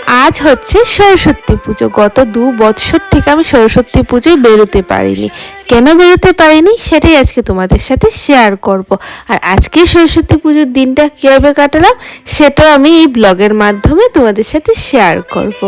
আজ হচ্ছে সরস্বতী পুজো। গত 2 বছর থেকে আমি সরস্বতী পুজোয় বেরোতে পারিনি। কেন বেরোতে পারিনি সেটাই আজকে তোমাদের সাথে শেয়ার করব। আর আজকে সরস্বতী পুজোর দিনটা কীভাবে কাটালাম সেটাও আমি এই ব্লগের মাধ্যমে তোমাদের সাথে শেয়ার করব।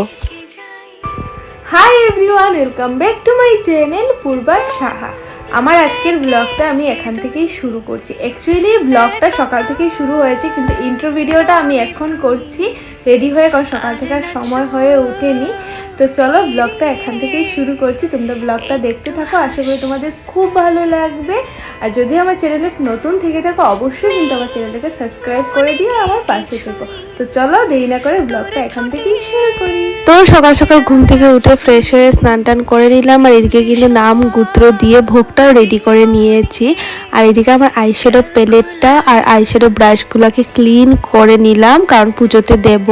Hi everyone, welcome back to my channel Purba Saha. আমার আজকের ব্লগটা আমি এখান থেকেই শুরু করছি। অ্যাকচুয়ালি ব্লগটা সকাল থেকেই শুরু হয়েছে, কিন্তু ইন্ট্রো ভিডিওটা আমি এখন করছি রেডি হয়ে, কারণ সকাল থেকে আর সময় হয়ে ওঠেনি। তো চলো ব্লগটা এখান থেকেই শুরু করছি। তোমরা ব্লগটা দেখতে থাকো, আশা করি তোমাদের খুব ভালো লাগবে। আর যদি আমার চ্যানেলে নতুন থেকে থাকো অবশ্যই কিন্তু আমার চ্যানেলটাকে সাবস্ক্রাইব করে দিও, আমার পাশে থেকো। তো চলো দেরি না করে ব্লগটা এখান থেকেই শুরু করি। তো সকাল সকাল ঘুম থেকে উঠে ফ্রেশ হয়ে স্নান টান করে নিলাম। আর এদিকে কিন্তু নাম গোত্র দিয়ে ভোগটাও রেডি করে নিয়েছি। আর এদিকে আমার আইশ্যাডো প্যালেটটা আর আইশ্যাডো ব্রাশগুলোকে ক্লিন করে নিলাম, কারণ পুজোতে দেব।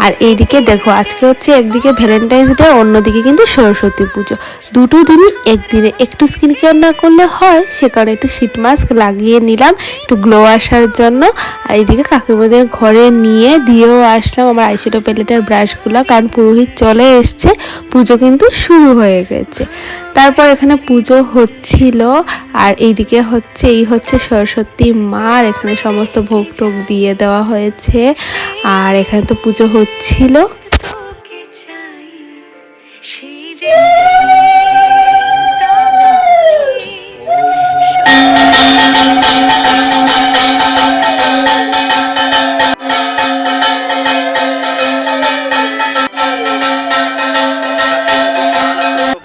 আর এইদিকে দেখো, আজকে হচ্ছে একদিকে ভ্যালেন্টাইন্স ডে, অন্যদিকে কিন্তু সরস্বতী পুজো। দুটো দিনই একদিনে। একটু স্কিন কেয়ার না করলে হয়, সে কারণে একটু শীট মাস্ক লাগিয়ে নিলাম একটু গ্লো আসার জন্য। আর এইদিকে কাকিমাদের ঘরে নিয়ে দিয়েও আসলাম আমার আইশ্যাডো প্যালেটের ব্রাশগুলো, কারণ পুরোহিত চলে এসছে, পুজো কিন্তু শুরু হয়ে গেছে। তারপর এখানে পুজো হচ্ছিল। আর এইদিকে এই হচ্ছে সরস্বতী মা, আর এখানে সমস্ত ভোগ টোগ দিয়ে দেওয়া হয়েছে। আর এখানে তো পুজো হচ্ছিল।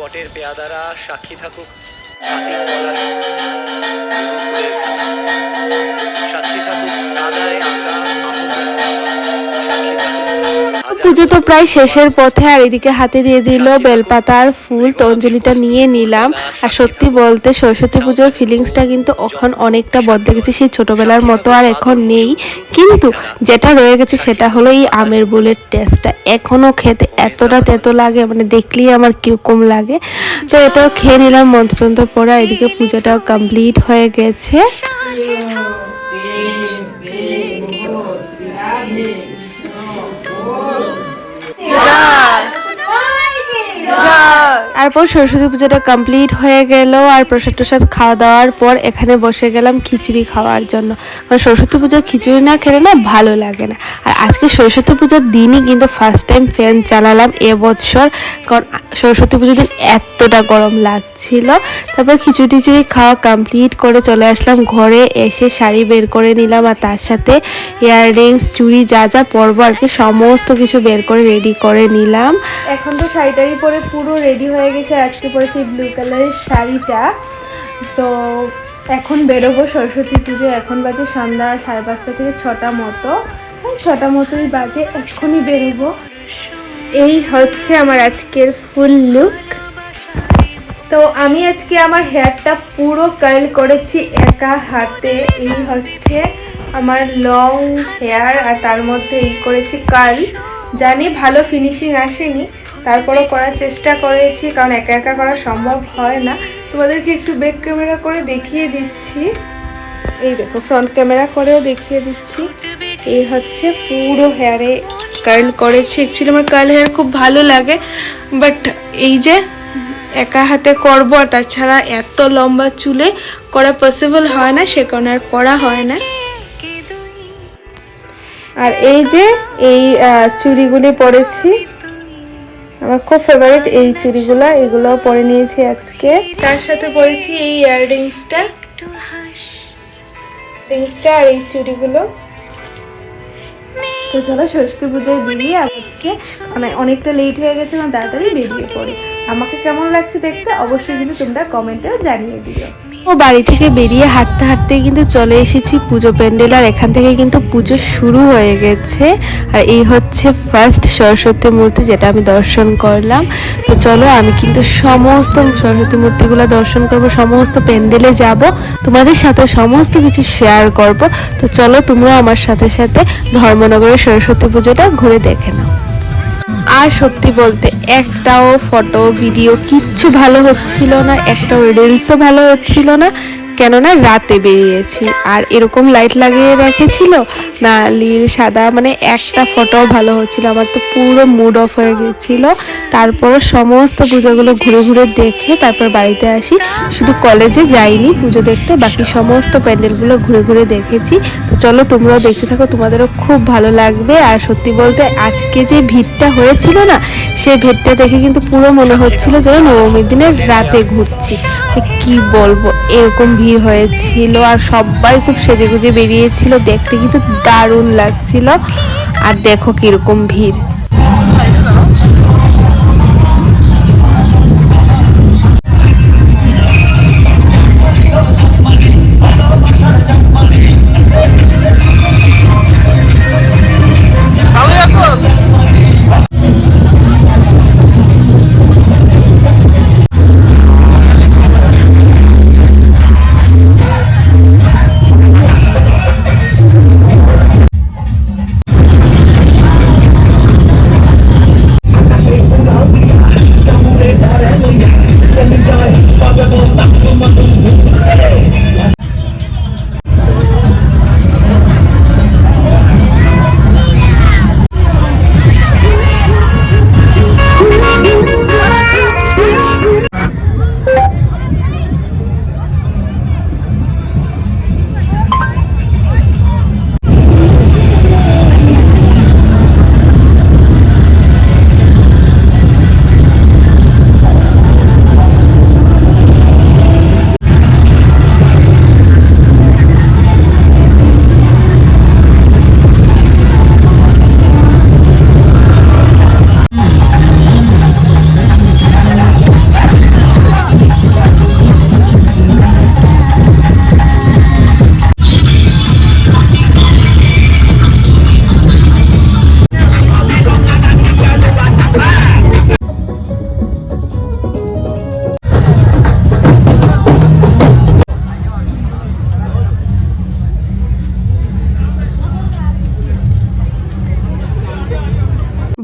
বটের পেয়াদারা সাক্ষী থাকুক, ছাতির পলাশ সাক্ষী থাকুক, কাদায় আঁকা পুজো তো প্রায় শেষের পথে। আর এদিকে হাতে দিয়ে দিল বেলপাতা আর ফুল। তো অঞ্জলিটা নিয়ে নিলাম। আর সত্যি বলতে সরস্বতী পুজোর ফিলিংসটা কিন্তু এখন অনেকটা বদলে গেছে, সেই ছোটবেলার মতো আর এখন নেই। কিন্তু যেটা রয়ে গেছে সেটা হলো এই আমের বোলের টেস্টটা। এখনও খেতে এতটা তেতো লাগে, মানে দেখলেই আমার কিরকম লাগে। তো এটাও খেয়ে নিলাম মন্ত্রতন্ত্র পড়া। এদিকে পুজোটাও কমপ্লিট হয়ে গেছে। তারপর সরস্বতী পুজোটা কমপ্লিট হয়ে গেল। আর প্রসাদ টসাদ খাওয়া দাওয়ার পর এখানে বসে গেলাম খিচুড়ি খাওয়ার জন্য, কারণ সরস্বতী পুজোর খিচুড়ি না খেলে না ভালো লাগে না। আর আজকে সরস্বতী পুজোর দিনই কিন্তু ফার্স্ট টাইম ফ্যান চালালাম এবছর, কারণ সরস্বতী পুজোর দিন এতটা গরম লাগছিল। তারপর খিচুড়ি টিচুড়ি খাওয়া কমপ্লিট করে চলে আসলাম ঘরে। এসে শাড়ি বের করে নিলাম, আর তার সাথে ইয়াররিংস চুড়ি যা যা পরবো আর কি সমস্ত কিছু বের করে রেডি করে নিলাম। এখন তো শাড়িটারি পরে পুরো রেডি হয়ে গেছে। আজকে পরেছি ব্লু কালারের শাড়িটা। তো এখন বেরোবো সরস্বতী পুজো। এখন বাজে সন্ধ্যা 5:30 থেকে 6টা মতো, 6টা মতোই বাজে, এখনই বেরোবো। এই হচ্ছে আমার আজকের ফুল লুক। তো আমি আজকে আমার হেয়ারটা পুরো কার্ল করেছি একা হাতে। এই হচ্ছে আমার লং হেয়ার, আর তার মধ্যে এই করেছি কার্ল। জানি ভালো ফিনিশিং আসেনি, তারপরও করার চেষ্টা করেছি, কারণ একা একা করা সম্ভব হয় না। তোমাদেরকে একটু ব্যাক ক্যামেরা করে দেখিয়ে দিচ্ছি। এই দেখো, ফ্রন্ট ক্যামেরা করেও দেখিয়ে দিচ্ছি। এই হচ্ছে পুরো হেয়ারে কার্ল করেছি। অ্যাকচুয়ালি আমার কার্ল হেয়ার খুব ভালো লাগে, বাট এই যে একা হাতে করবো, আর তাছাড়া এত লম্বা চুলে করা পসিবল হয় না, সে কারণে আর করা হয় না। আর এই যে এই চুড়িগুলি পরেছি, আমার খুব ফেভারিট এই চুড়িগুলা, এগুলো পরে নিয়েছি আজকে। তার সাথে পরেছি এই ইয়াররিংসটা আর এই চুড়িগুলো। তো চলো সরস্বতী পুজোয় বেরিয়ে আসছে, মানে অনেকটা লেট হয়ে গেছে, মানে তাড়াতাড়ি বেরিয়ে পড়ে। আমাকে কেমন লাগছে দেখতে অবশ্যই কিন্তু তোমরা কমেন্টেও জানিয়ে দিও। ও বাড়ি থেকে বেরিয়ে হাঁটতে হাঁটতে কিন্তু চলে এসেছি পুজো প্যান্ডেল। আর এখান থেকে কিন্তু পুজো শুরু হয়ে গেছে। আর এই হচ্ছে ফার্স্ট সরস্বতী মূর্তি, যেটা আমি দর্শন করলাম। তো চলো আমি কিন্তু সমস্ত সরস্বতী মূর্তিগুলো দর্শন করব, সমস্ত প্যান্ডেলে যাব, তোমাদের সাথে সমস্ত কিছু শেয়ার করব। তো চলো তোমরা আমার সাথে সাথে ধর্মনগরের সরস্বতী পুজোটা ঘুরে দেখে নাও। আর সত্যি বলতে একটাও ফটো ভিডিও কিচ্ছু ভালো হচ্ছিল না, একটাও রিলসও ভালো হচ্ছিল না, কেননা রাতে বেরিয়েছি আর এরকম লাইট লাগিয়ে রেখেছিল নীল সাদা, মানে একটা ফটোও ভালো হচ্ছিল। আমার তো পুরো মুড অফ হয়ে গেছিল। তারপর সমস্ত পুজোগুলো ঘুরে ঘুরে দেখে তারপর বাড়িতে আসি। শুধু কলেজে যাইনি পুজো দেখতে, বাকি সমস্ত প্যান্ডেলগুলো ঘুরে ঘুরে দেখেছি। তো চলো তোমরাও দেখতে থাকো, তোমাদেরও খুব ভালো লাগবে। আর সত্যি বলতে আজকে যে ভিড়টা হয়েছিল না, সেই ভিড়টা দেখে কিন্তু পুরো মনে হচ্ছিল যেন নবমীর দিনের রাতে ঘুরছি। কি বলবো, এরকম ভিড় হয়েছিল আর সবাই খুব সেজেগুজে বেরিয়েছিল, দেখতে কিন্তু দারুণ লাগছিল। আর দেখো কিরকম ভিড়।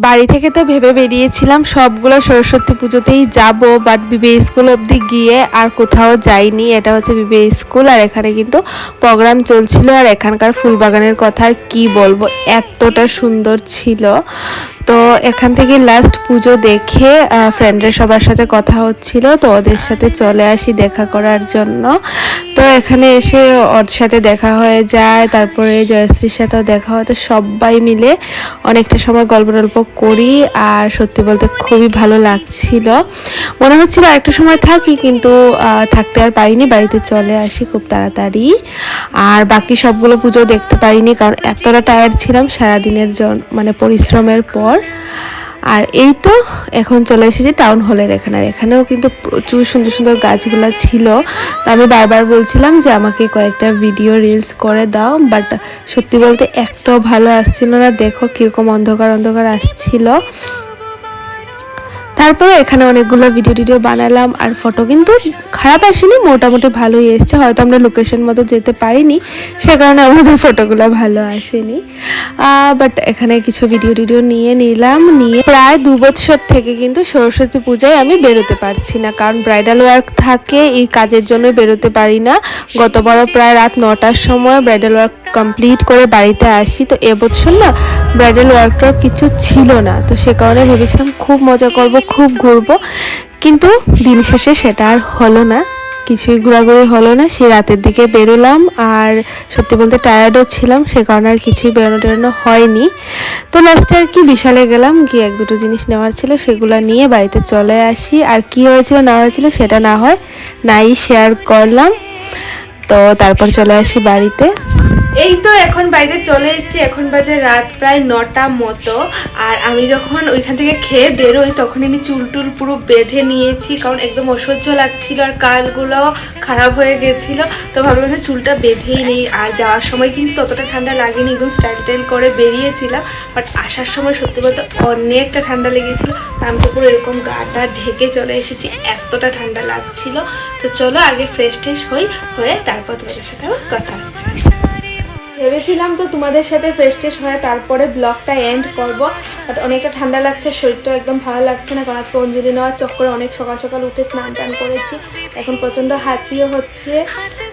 বাড়ি থেকে তো ভেবে বেরিয়েছিলাম সবগুলো সরস্বতী পুজোতেই যাব, বাট বিবে স্কুল অবধি গিয়ে আর কোথাও যাইনি। এটা হচ্ছে বিবে স্কুল, আর এখানে কিন্তু প্রোগ্রাম চলছিল। আর এখানকার ফুলবাগানের কথা আর কি বলবো, এতটা সুন্দর ছিল। তো এখান থেকে লাস্ট পুজো দেখে ফ্রেন্ডের সবার সাথে কথা হচ্ছিল, তো ওদের সাথে চলে আসি দেখা করার জন্য। তো এখানে এসে ওর সাথে দেখা হয়ে যায়, তারপরে জয়শ্রীর সাথেও দেখা হয়। তো সবাই মিলে অনেকটা সময় গল্প টল্প করি, আর সত্যি বলতে খুবই ভালো লাগছিল। মনে হচ্ছিল আরেকটা সময় থাকি, কিন্তু থাকতে আর পারিনি, বাড়িতে চলে আসি খুব তাড়াতাড়ি। আর বাকি সবগুলো পুজো দেখতে পারিনি, কারণ এতটা টায়ার্ড ছিলাম সারাদিনের মানে পরিশ্রমের পর। আর এই তো এখন চলে এসেছি টাউন হলের এখানে। আর এখানেও কিন্তু প্রচুর সুন্দর সুন্দর গাছগুলো ছিল। তো আমি বারবার বলছিলাম যে আমাকে কয়েকটা ভিডিও রিলস করে দাও, বাট সত্যি বলতে একটাও ভালো আসছিল না। দেখো কীরকম অন্ধকার অন্ধকার আসছিল। তারপরে এখানে অনেকগুলো ভিডিও বানালাম, আর ফটো কিন্তু খারাপ আসেনি, মোটামুটি ভালোই এসছে। হয়তো আমরা লোকেশন মতো যেতে পারিনি, সে কারণে আমাদের ফটোগুলো ভালো আসেনি। বাট এখানে কিছু ভিডিও নিয়ে নিলাম। নিয়ে প্রায় 2 বছর থেকে কিন্তু সরস্বতী পূজায় আমি বেরোতে পারছি না, কারণ ব্রাইডাল ওয়ার্ক থাকে, এই কাজের জন্য বেরোতে পারি না। গতবারও প্রায় রাত 9টার সময় ব্রাইডাল ওয়ার্ক কমপ্লিট করে বাড়িতে আসি। তো এবছর না ব্রাইডাল ওয়ার্কটার কিছু ছিল না, তো সে কারণে ভেবেছিলাম খুব মজা করব, খুব ঘুরবো, কিন্তু দিন শেষে সেটা আর হলো না। কিছুই ঘোরাঘুরি হলো না। সেই রাতের দিকে বেরোলাম, আর সত্যি বলতে টায়ার্ডও ছিলাম, সে কারণে আর কিছুই বেরোনো হয়নি। তো লাস্টে আর কি বিশালে গেলাম, গিয়ে 1-2 জিনিস নেওয়ার ছিল, সেগুলো নিয়ে বাড়িতে চলে আসি। আর কি হয়েছিল না হয়েছিল সেটা না হয় নাই শেয়ার করলাম। তো তারপর চলে আসি বাড়িতে। এই তো এখন বাইরে চলে এসেছি, এখন বাজে রাত প্রায় 9টা মতো। আর আমি যখন ওইখান থেকে খেয়ে বেরোই তখন আমি চুল টুল পুরো বেঁধে নিয়েছি, কারণ একদম অসহ্য লাগছিল আর কালগুলো খারাপ হয়ে গেছিল। তো ভাবলাম যে চুলটা বেঁধেই নেই। আর যাওয়ার সময় কিন্তু ততটা ঠান্ডা লাগেনি, একদম স্টাইল করে বেরিয়েছিলাম। বাট আসার সময় সত্যি বলতে অনেকটা ঠান্ডা লেগেছিল। আমি তো পুরো এরকম গাটা ঢেকে চলে এসেছি, এতটা ঠান্ডা লাগছিল। তো চলো আগে ফ্রেশ হয়ে তারপর তোমাদের সাথে আমার কথা হচ্ছে। ভেবেছিলাম তো তোমাদের সাথে ফ্রেশ হয়ে তারপরে ব্লগটা এন্ড করব, বাট অনেকটা ঠান্ডা লাগছে, শরীরটা একদম ভালো লাগছে না, কারণ আজকে অঞ্জলি নেওয়ার চক্করে অনেক সকাল সকাল উঠে স্নান টান করেছি। এখন প্রচণ্ড হাঁচিও হচ্ছে,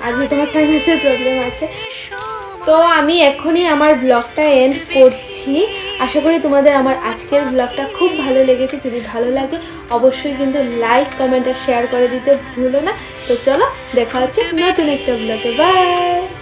আর যেহেতু আমার সাইনাসের প্রবলেম আছে। তো আমি এখনই আমার ব্লগটা এন্ড করছি। আশা করি তোমাদের আমার আজকের ব্লগটা খুব ভালো লেগেছে। যদি ভালো লাগে অবশ্যই কিন্তু লাইক কমেন্ট আর শেয়ার করে দিতে ভুলো না। তো চলো দেখা হচ্ছে নতুন একটা ব্লগে। বাই।